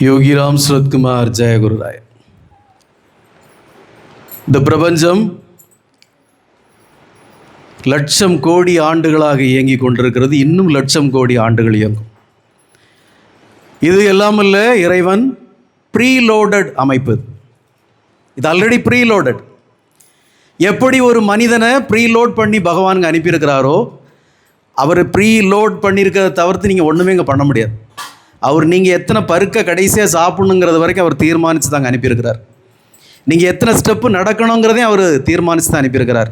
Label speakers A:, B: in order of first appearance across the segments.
A: யோகிராம் சுரத்குமார் ஜெயகுருராய். இந்த பிரபஞ்சம் லட்சம் கோடி ஆண்டுகளாக இயங்கிக் கொண்டிருக்கிறது. இன்னும் லட்சம் கோடி ஆண்டுகள் இயங்கும். இது எல்லாமல்ல, இறைவன் ப்ரீலோடட் அமைப்பு. இது ஆல்ரெடி ப்ரீலோடட். எப்படி ஒரு மனிதனை ப்ரீலோட் பண்ணி பகவானுங்க அனுப்பியிருக்கிறாரோ, அவர் ப்ரீலோட் பண்ணியிருக்கிறத தவிர்த்து நீங்கள் ஒன்றுமே இங்கே பண்ண முடியாது. அவர் நீங்கள் எத்தனை பருக்க கடைசியாக சாப்பிடணுங்கிறது வரைக்கும் அவர் தீர்மானித்து தாங்க அனுப்பியிருக்கிறார். நீங்கள் எத்தனை ஸ்டெப்பு நடக்கணுங்கிறதையும் அவர் தீர்மானித்து தான் அனுப்பியிருக்கிறார்.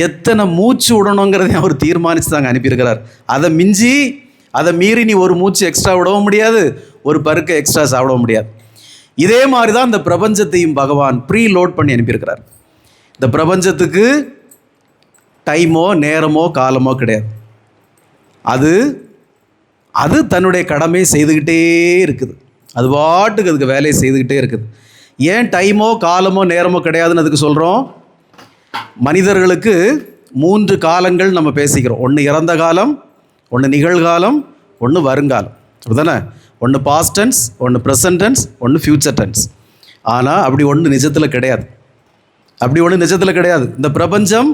A: எத்தனை மூச்சு விடணுங்கிறதையும் அவர் தீர்மானித்து தாங்க அனுப்பியிருக்கிறார். அதை மீறி நீ ஒரு மூச்சு எக்ஸ்ட்ரா விடவும் முடியாது, ஒரு பருக்க எக்ஸ்ட்ரா சாப்பிடவும் முடியாது. இதே மாதிரி தான் இந்த பிரபஞ்சத்தையும் பகவான் ப்ரீலோட் பண்ணி அனுப்பியிருக்கிறார். இந்த பிரபஞ்சத்துக்கு டைமோ நேரமோ காலமோ கிடையாது. அது தன்னுடைய கடமையை செய்துக்கிட்டே இருக்குது. அது பாட்டுக்கு அதுக்கு வேலையை செய்துக்கிட்டே இருக்குது. ஏன் டைமோ காலமோ நேரமோ கிடையாதுன்னு அதுக்கு சொல்கிறோம்? மனிதர்களுக்கு 3 காலங்கள் நம்ம பேசிக்கிறோம். ஒன்று இறந்த காலம், ஒன்று நிகழ்காலம், ஒன்று வருங்காலம். அப்படிதானே? ஒன்று பாஸ்ட் டென்ஸ், ஒன்று ப்ரெசன்ட் டென்ஸ், ஒன்று ஃப்யூச்சர் டென்ஸ். ஆனால் அப்படி ஒன்று நிஜத்தில் கிடையாது. இந்த பிரபஞ்சம்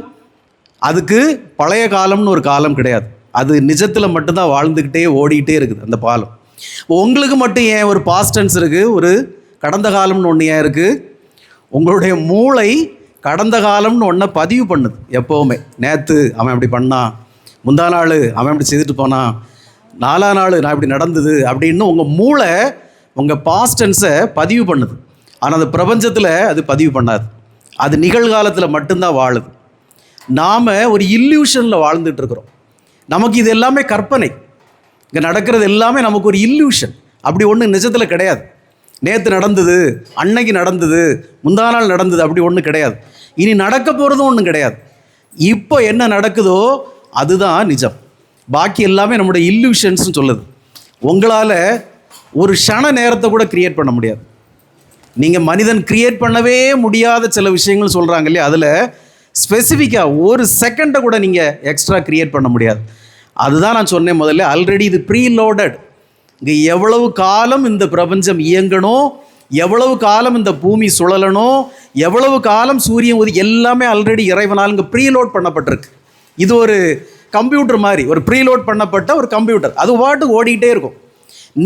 A: அதுக்கு பழைய காலம்னு ஒரு காலம் கிடையாது. அது நிஜத்தில் மட்டும்தான் வாழ்ந்துக்கிட்டே ஓடிக்கிட்டே இருக்குது அந்த பாலம். உங்களுக்கு மட்டும் ஏன் ஒரு பாஸ்ட் டென்ஸ் இருக்குது, ஒரு கடந்த காலம்னு ஒன்று ஏன் இருக்குது? உங்களுடைய மூளை கடந்த காலம்னு ஒன்றை பதிவு பண்ணுது எப்போவுமே. நேற்று அவன் இப்படி பண்ணான், முந்தா நாள் அவன் இப்படி செய்துட்டு போனான், 4ஆம் நாள் நான் இப்படி நடந்தது அப்படின்னு உங்கள் மூளை உங்கள் பாஸ்ட் டென்ஸை பதிவு பண்ணுது. ஆனால் அந்த பிரபஞ்சத்தில் அது பதிவு பண்ணாது. அது நிகழ்காலத்தில் மட்டும்தான் வாழுது. நாம் ஒரு இல்யூஷனில் வாழ்ந்துட்டு இருக்கிறோம். நமக்கு இது எல்லாமே கற்பனை. இங்கே நடக்கிறது எல்லாமே நமக்கு ஒரு இல்யூஷன். அப்படி ஒன்று நிஜத்தில் கிடையாது. நேற்று நடந்தது, அன்னைக்கு நடந்தது, முந்தா நாள் நடந்தது, அப்படி ஒன்றும் கிடையாது. இனி நடக்க போகிறதும் ஒன்றும் கிடையாது. இப்போ என்ன நடக்குதோ அதுதான் நிஜம். பாக்கி எல்லாமே நம்முடைய இல்யூஷன்ஸ்னு சொல்லுது. உங்களால் ஒரு க்ஷண நேரத்தை கூட க்ரியேட் பண்ண முடியாது. நீங்கள் மனிதன் க்ரியேட் பண்ணவே முடியாத சில விஷயங்கள் சொல்கிறாங்க இல்லையா, அதில் ஸ்பெசிஃபிக்காக ஒரு செகண்டை கூட நீங்கள் எக்ஸ்ட்ரா க்ரியேட் பண்ண முடியாது. அதுதான் நான் சொன்னேன் முதல்ல, ஆல்ரெடி இது ப்ரீலோடட். இங்கே எவ்வளவு காலம் இந்த பிரபஞ்சம் இயங்கணும், எவ்வளவு காலம் இந்த பூமி சுழலணும், எவ்வளவு காலம் சூரியன் உதி, எல்லாமே ஆல்ரெடி இறைவனால் இங்கே ப்ரீலோட் பண்ணப்பட்டிருக்கு. இது ஒரு கம்ப்யூட்டர் மாதிரி, ஒரு ப்ரீலோட் பண்ணப்பட்ட ஒரு கம்ப்யூட்டர். அது பாட்டுக்கு ஓடிக்கிட்டே இருக்கும்.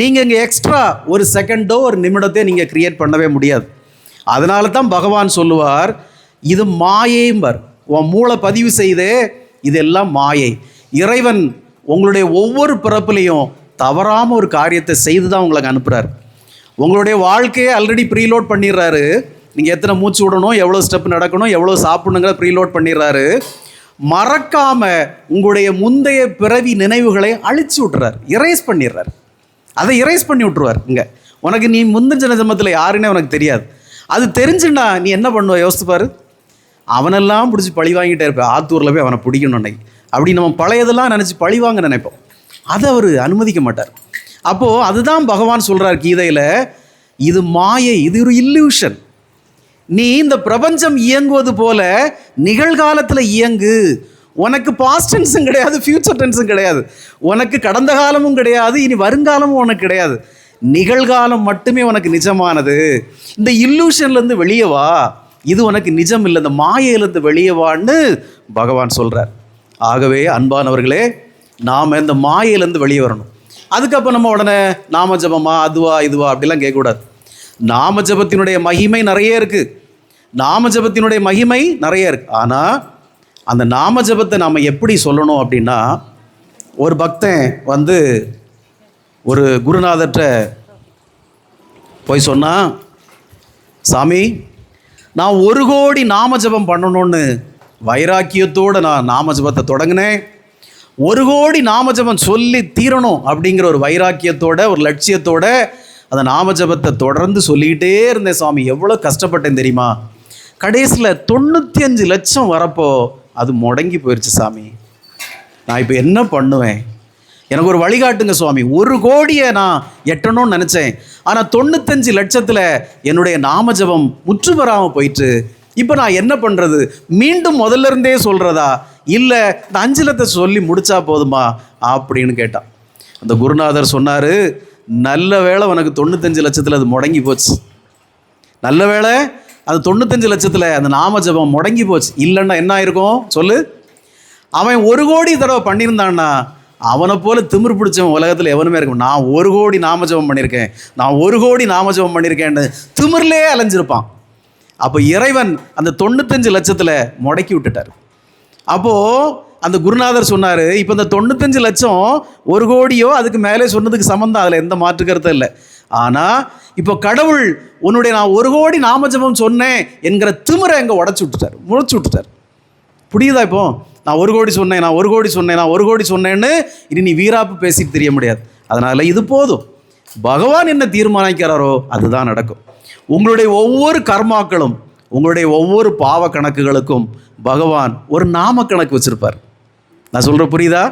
A: நீங்கள் இங்கே எக்ஸ்ட்ரா ஒரு செகண்டோ ஒரு நிமிடத்தையோ நீங்கள் க்ரியேட் பண்ணவே முடியாது. அதனால தான் பகவான் சொல்லுவார், இது மாயைம்பார். உன் மூளை பதிவு செய்தே இதெல்லாம் மாயை. இறைவன் உங்களுடைய ஒவ்வொரு பிறப்புலையும் தவறாமல் ஒரு காரியத்தை செய்து தான் உங்களுக்கு அனுப்புகிறார். உங்களுடைய வாழ்க்கையை ஆல்ரெடி ப்ரீலோட் பண்ணிடுறாரு. நீங்கள் எத்தனை மூச்சு விடணும், எவ்வளோ ஸ்டெப் நடக்கணும், எவ்வளோ சாப்பிடணுங்கிற ப்ரீலோட் பண்ணிடுறாரு. மறக்காமல் உங்களுடைய முந்தைய பிறவி நினைவுகளை அழிச்சு விட்டுறாரு, இரேஸ் பண்ணிடுறாரு. அதை இரேஸ் பண்ணி விட்டுருவார். இங்கே உனக்கு நீ முந்தின ஜென்மத்தில் யாருன்னே உனக்கு தெரியாது. அது தெரிஞ்சுன்னா நீ என்ன பண்ணுவ யோசித்துப்பார். அவனெல்லாம் பிடிச்சி பழி வாங்கிட்டே இருப்பேன். ஆத்தூரில் போய் அவனை பிடிக்கணும் அன்னைக்கு அப்படி நம்ம பழையதெல்லாம் நினச்சி பழி வாங்க நினைப்போம். அதை அவர் அனுமதிக்க மாட்டார். அப்போது அதுதான் பகவான் சொல்கிறார் கீதையில், இது மாயை, இது ஒரு இல்லூஷன். நீ இந்த பிரபஞ்சம் இயங்குவது போல நிகழ்காலத்தில் இயங்கு. உனக்கு பாஸ்ட் டென்ஸும் கிடையாது, ஃப்யூச்சர் டென்ஸும் கிடையாது, உனக்கு கடந்த காலமும் கிடையாது, இனி வருங்காலமும் உனக்கு கிடையாது. நிகழ்காலம் மட்டுமே உனக்கு நிஜமானது. இந்த இல்லூஷன்லேருந்து வெளியே வா, இது உனக்கு நிஜம் இல்லை, இந்த மாயையிலேருந்து வெளியே வான்னு பகவான் சொல்கிறார். ஆகவே அன்பானவர்களே, நாம் இந்த மாயையிலேருந்து வெளியே வரணும். அதுக்கப்புறம் நம்ம உடனே நாம ஜபமா அதுவா இதுவா அப்படிலாம் கேட்கக்கூடாது. நாம ஜபத்தினுடைய மகிமை நிறைய இருக்குது. ஆனால் அந்த நாம ஜபத்தை நாம் எப்படி சொல்லணும் அப்படின்னா, ஒரு பக்தன் ஒரு குருநாதர்கிட்ட போய் சொன்னான், சாமி நான் 1 கோடி நாம ஜபம் பண்ணணும்னு வைராக்கியத்தோடு நான் நாம ஜபத்தை தொடங்கினேன். 1 கோடி நாம ஜபம் சொல்லி தீரணும் அப்படிங்கிற ஒரு வைராக்கியத்தோட, ஒரு லட்சியத்தோட அந்த நாம ஜபத்தை தொடர்ந்து சொல்லிக்கிட்டே இருந்தேன் சாமி. எவ்வளோ கஷ்டப்பட்டேன் தெரியுமா? கடைசியில் 95 லட்சம் வரப்போ அது முடங்கி போயிடுச்சு சாமி. நான் இப்போ என்ன பண்ணுவேன்? எனக்கு ஒரு வழிகாட்டுங்க சுவாமி. 1 கோடியை நான் எட்டணும்னு நினச்சேன், ஆனால் 95 லட்சத்தில் என்னுடைய நாம ஜபம் முற்று பெறாமல் போயிட்டு இப்போ நான் என்ன பண்ணுறது? மீண்டும் முதல்ல இருந்தே சொல்கிறதா, இல்லை இந்த 5 லட்சத்தை சொல்லி முடித்தா போதுமா அப்படின்னு கேட்டான். அந்த குருநாதர் சொன்னார், நல்ல வேளை உனக்கு 95 லட்சத்தில் அது முடங்கி போச்சு. நல்ல வேளை அது 95 லட்சத்தில் அந்த நாம ஜபம் முடங்கி போச்சு. இல்லைன்னா என்ன ஆயிருக்கும் சொல்லு? அவன் 1 கோடி தடவை பண்ணியிருந்தான்னா அவனை போல திமிர் பிடிச்சவன் உலகத்தில் எவனுமே இருக்கும். நான் 1 கோடி நாம ஜபம் பண்ணியிருக்கேன், நான் 1 கோடி நாம ஜபம் பண்ணியிருக்கேன்னு திமிர்லே அலைஞ்சிருப்பான். அப்போ இறைவன் அந்த 95 லட்சத்தில் முடக்கி விட்டுட்டார். அப்போது அந்த குருநாதர் சொன்னார், இப்போ இந்த 95 லட்சம் 1 கோடியோ அதுக்கு மேலே சொன்னதுக்கு சம்மந்தம், அதில் எந்த மாற்று கருத்தும் இல்லை. ஆனால் இப்போ கடவுள் உன்னுடைய நான் 1 கோடி நாம ஜபம் சொன்னேன் என்கிற திமிரை எங்கே முளைச்சி விட்டுட்டார். புரியுதா? இப்போ நான் 1 கோடி சொன்னேன், நான் 1 கோடி சொன்னேன், நான் 1 கோடி சொன்னேன்னு இனி நீ வீராப்பு பேசிட்டு தெரிய முடியாது. அதனால் இது போதும். பகவான் என்ன தீர்மானிக்கிறாரோ அதுதான் நடக்கும். உங்களுடைய ஒவ்வொரு கர்மாக்களும், உங்களுடைய ஒவ்வொரு பாவ கணக்குகளுக்கும் பகவான் ஒரு நாம கணக்கு வச்சுருப்பார். நான் சொல்கிற புரியுதா?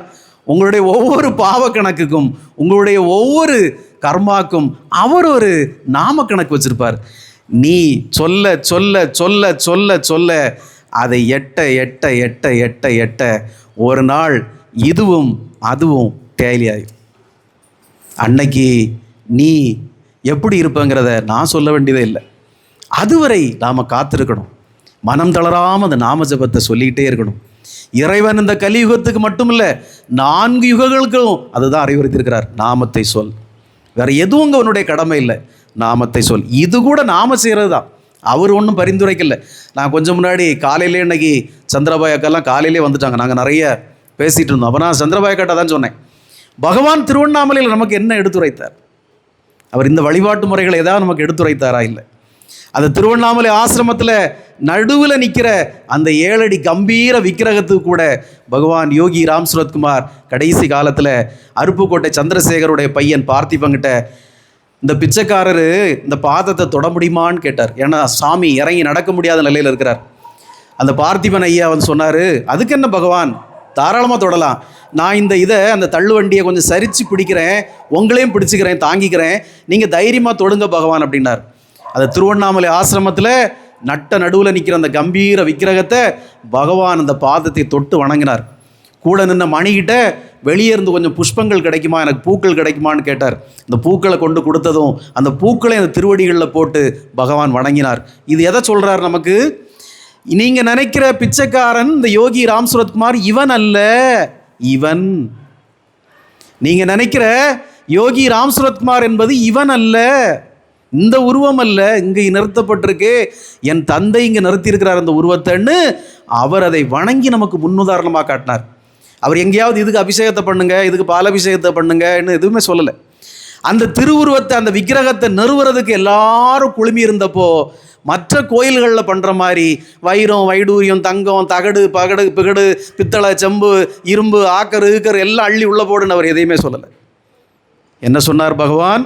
A: உங்களுடைய ஒவ்வொரு பாவ கணக்குக்கும், உங்களுடைய ஒவ்வொரு கர்மாக்கும் அவர் ஒரு நாம கணக்கு வச்சுருப்பார். நீ சொல்ல சொல்ல சொல்ல சொல்ல சொல்ல அதை எட்ட எட்ட எட்ட எட்ட எட்ட ஒரு நாள் இதுவும் அதுவும் டேலி ஆகும். அன்னைக்கு நீ எப்படி இருப்பங்கிறத நான் சொல்ல வேண்டியதே இல்லை. அதுவரை நாம் காத்திருக்கணும். மனம் தளராமல் அந்த நாம ஜபத்தை சொல்லிக்கிட்டே இருக்கணும். இறைவன் இந்த கலியுகத்துக்கு மட்டும் இல்லை, 4 யுகங்களுக்கும் அதுதான் அறிவுறுத்தியிருக்கிறார். நாமத்தை சொல். வேற எதுவும் அவனுடைய கடமை இல்லை. நாமத்தை சொல். இது கூட நாம செய்கிறது தான். அவர் ஒன்றும் பரிந்துரைக்கல. நான் கொஞ்சம் முன்னாடி காலையிலே இன்னைக்கு சந்திரபாய் அக்கெல்லாம் காலையிலே வந்துட்டாங்க. நாங்கள் நிறைய பேசிகிட்டு இருந்தோம். அப்போ நான் சந்திரபாய் அக்காட்ட தான் சொன்னேன், பகவான் திருவண்ணாமலையில் நமக்கு என்ன எடுத்துரைத்தார்? அவர் இந்த வழிபாட்டு முறைகளை ஏதாவது நமக்கு எடுத்துரைத்தாரா? இல்லை. அந்த திருவண்ணாமலை ஆசிரமத்தில் நடுவில் நிற்கிற அந்த 7 அடி கம்பீர விக்கிரகத்துக்கு கூட பகவான் யோகி ராம் சுரத்குமார் கடைசி காலத்தில் அருப்புக்கோட்டை சந்திரசேகருடைய பையன் பார்த்திபங்கிட்ட, இந்த பிச்சைக்காரரு இந்த பாதத்தை தொட முடியுமான்னு கேட்டார். ஏன்னா சாமி இறங்கி நடக்க முடியாத நிலையில் இருக்கிறார். அந்த பார்த்திபன் ஐயா வந்து சொன்னார், அதுக்கு என்ன பகவான், தாராளமாக தொடலாம். நான் இதை அந்த தள்ளு வண்டியை கொஞ்சம் சரித்து பிடிக்கிறேன், உங்களையும் பிடிச்சிக்கிறேன், தாங்கிக்கிறேன், நீங்கள் தைரியமாக தொடுங்க பகவான் அப்படின்னார். அந்த திருவண்ணாமலை ஆசிரமத்தில் நட்ட நடுவில் நிற்கிற அந்த கம்பீர விக்கிரகத்தை பகவான் அந்த பாதத்தை தொட்டு வணங்கினார். கூட நின்ன மணிகிட்ட வெளியே இருந்து கொஞ்சம் புஷ்பங்கள் கிடைக்குமா, எனக்கு பூக்கள் கிடைக்குமான்னு கேட்டார். இந்த பூக்களை கொண்டு கொடுத்ததும் அந்த பூக்களை அந்த திருவடிகளில் போட்டு பகவான் வணங்கினார். இது எதை சொல்கிறார் நமக்கு? நீங்கள் நினைக்கிற பிச்சைக்காரன் இந்த யோகி ராம் சுரத்குமார் இவன் அல்ல. இவன் நீங்கள் நினைக்கிற யோகி ராம் சுரத்குமார் என்பது இவன் அல்ல, இந்த உருவம் அல்ல. இங்கே நிறுத்தப்பட்டிருக்கு, என் தந்தை இங்கே நிறுத்தியிருக்கிறார் அந்த உருவத்தைன்னு அவர் அதை வணங்கி நமக்கு முன்னுதாரணமாக காட்டினார். அவர் எங்கேயாவது இதுக்கு அபிஷேகத்தை பண்ணுங்க, இதுக்கு பாலாபிஷேகத்தை பண்ணுங்கன்னு எதுவுமே சொல்லலை. அந்த திருவுருவத்தை, அந்த விக்கிரகத்தை நிறுவுறதுக்கு எல்லாரும் குழுமி இருந்தப்போ மற்ற கோயில்களில் பண்ணுற மாதிரி வைரம், வைடூரியம், தங்கம், தகடு, பிகடு, பித்தளை, செம்பு, இரும்பு, ஆக்கர் எல்லாம் அள்ளி உள்ள போடுன்னு அவர் எதையுமே சொல்லலை. என்ன சொன்னார் பகவான்?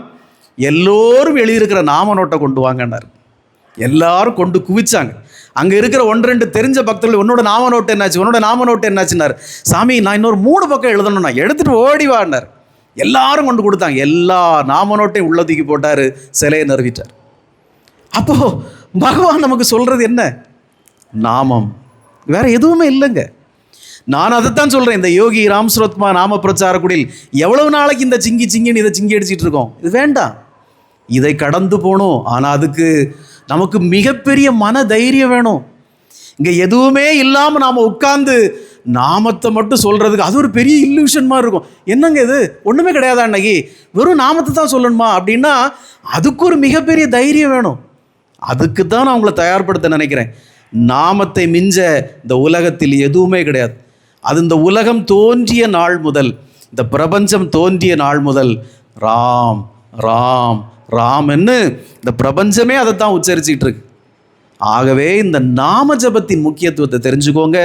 A: எல்லோரும் எழுதியிருக்கிற நாம நோட்டை கொண்டு வாங்கினார். எல்லாரும் கொண்டு குவிச்சாங்க. அங்கே இருக்கிற 1-2 தெரிஞ்ச பக்தர்கள், உன்னோட நாம நோட்டு என்னாச்சு, உன்னோட நாம நோட்டு என்னாச்சுன்னார். சாமி நான் இன்னொரு 3 பக்கம் எழுதணும்னா எடுத்துகிட்டு ஓடி வாடினார். எல்லாரும் கொண்டு கொடுத்தாங்க. எல்லா நாம நோட்டையும் உள்ள தூக்கி போட்டார், சிலையை நிறுவிட்டார். அப்போது பகவான் நமக்கு சொல்கிறது என்ன? நாமம், வேற எதுவுமே இல்லைங்க. நான் அதைத்தான் சொல்கிறேன். இந்த யோகி ராம் சுரத்குமார் நாம பிரச்சார குடில் எவ்வளவு நாளைக்கு இந்த சிங்கின்னு இதை சிங்கி அடிச்சிட்டு இருக்கோம்? இது வேண்டாம், இதை கடந்து போகணும். ஆனால் அதுக்கு நமக்கு மிகப்பெரிய மன தைரியம் வேணும். இங்கே எதுவுமே இல்லாமல் நாம் உட்கார்ந்து நாமத்தை மட்டும் சொல்கிறதுக்கு அது ஒரு பெரிய இல்லூஷன் மாதிரி இருக்கும். என்னங்க இது, ஒன்றுமே கிடையாதா, அன்னைக்கு வெறும் நாமத்தை தான் சொல்லணுமா அப்படின்னா அதுக்கு ஒரு மிகப்பெரிய தைரியம் வேணும். அதுக்கு தான் நான் உங்களை தயார்படுத்த நினைக்கிறேன். நாமத்தை மிஞ்ச இந்த உலகத்தில் எதுவுமே கிடையாது. அது இந்த உலகம் தோன்றிய நாள் முதல், இந்த பிரபஞ்சம் தோன்றிய நாள் முதல் ராம் ராம் ராம்னு இந்த பிரபஞ்சமே அதை தான் உச்சரிச்சிட்டு இருக்கு. ஆகவே இந்த நாம ஜபத்தின் முக்கியத்துவத்தை தெரிஞ்சுக்கோங்க.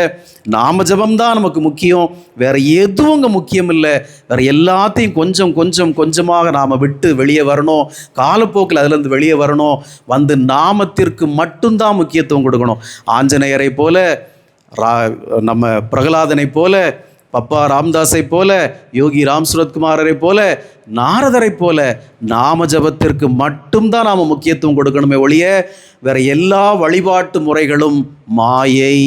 A: நாம ஜபம் தான் நமக்கு முக்கியம், வேற எதுவும் முக்கியம் இல்லை. வேற எல்லாத்தையும் கொஞ்சம் கொஞ்சம் கொஞ்சமாக நாம் விட்டு வெளியே வரணும். காலப்போக்கில் அதுலேருந்து வெளியே வரணும். வந்து நாமத்திற்கு மட்டும்தான் முக்கியத்துவம் கொடுக்கணும். ஆஞ்சநேயரை போல, நம்ம பிரகலாதனை போல, பப்பா ராம்தாஸை போல, யோகி ராம் சுரத்குமாரரை போல, நாரதரை போல நாம ஜபத்திற்கு மட்டும்தான் நாம் முக்கியத்துவம் கொடுக்கணுமே ஒழிய வேற எல்லா வழிபாட்டு முறைகளும் மாயை.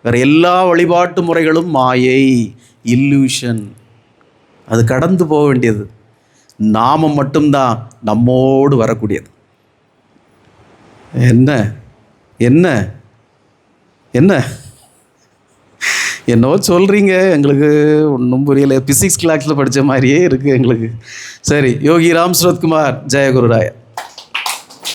A: வேற எல்லா வழிபாட்டு முறைகளும் மாயை, இல்லூஷன். அது கடந்து போக வேண்டியது. நாமம் மட்டும்தான் நம்மோடு வரக்கூடியது. என்ன என்ன என்ன என்னவோ சொல்கிறீங்க, எங்களுக்கு ஒன்றும் புரியலை. பிசிக்ஸ் கிளாஸில் படித்த மாதிரியே இருக்குது எங்களுக்கு. சரி, யோகி ராம் சுரத்குமார், ஜெய குருராயா.